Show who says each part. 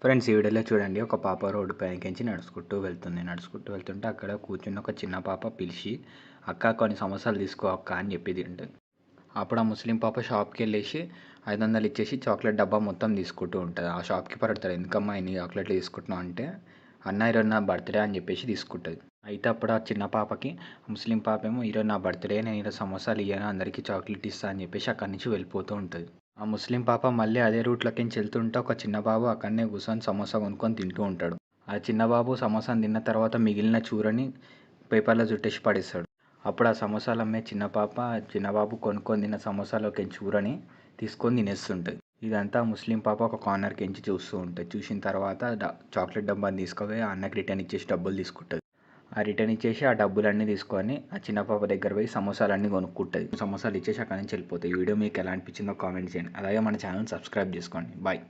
Speaker 1: Friends ఈ వీడియోలో చూడండి, ఒక పాప రోడ్డు పైకించి నడుచుకుంటూ వెళ్తుంటే అక్కడ కూర్చున్న ఒక చిన్న పాప పిలిచి, అక్క కొన్ని సమోసాలు తీసుకో అక్క అని చెప్పింది ఉంటుంది. అప్పుడు ఆ ముస్లిం పాప షాప్కి వెళ్ళేసి 500 ఇచ్చేసి చాక్లెట్ డబ్బా మొత్తం తీసుకుంటూ ఉంటుంది. ఆ షాప్ కీపర్ అడుగుతాడు, ఎందుకమ్మా ఇన్ని చాక్లెట్లు తీసుకుంటున్నావు అంటే, అన్న ఈరోజు నా బర్త్డే అని చెప్పేసి తీసుకుంటుంది. అయితే అప్పుడు ఆ చిన్న పాపకి ముస్లిం పాప ఏమో, ఈరోజు నా బర్త్డే, నేను ఈరోజు సమోసాలు ఇయ్యాను, అందరికీ చాక్లెట్ ఇస్తా అని చెప్పేసి అక్కడి నుంచి వెళ్ళిపోతూ ఉంటుంది. ఆ ముస్లిం పాప మళ్ళీ అదే రూట్లోకి వెళ్తుంటే ఒక చిన్న బాబు అక్కడనే కూర్చొని సమోసా కొనుక్కొని తింటూ ఉంటాడు. ఆ చిన్న బాబు సమోసాను తిన్న తర్వాత మిగిలిన చూరని పేపర్లో చుట్టేసి పడేస్తాడు. అప్పుడు ఆ సమోసాలు అమ్మే చిన్న బాబు కొనుక్కొని తిన్న సమోసాలోకి చూరని తీసుకొని తినేస్తుంటుంది. ఇదంతా ముస్లిం పాప ఒక కార్నర్కి ఎంచి చూస్తూ ఉంటుంది. చూసిన తర్వాత చాక్లెట్ డబ్బాని తీసుకుపోయి ఆ అన్నకి రిటర్న్ ఇచ్చేసి డబ్బులు తీసుకుంటుంది. ఆ రిటర్న్ ఇచ్చేసి ఆ డబ్బులన్నీ తీసుకొని ఆ చిన్న పాప దగ్గర పోయి సమోసాలన్నీ కొనుక్కుంటుంది. సమోసాలు ఇచ్చేసి అక్కడి నుంచి వెళ్ళిపోతాయి. ఈ వీడియో మీకు ఎలా అనిపించిందో కామెంట్ చేయండి. అలాగే మన ఛానల్ సబ్స్క్రైబ్ చేసుకోండి. బాయ్.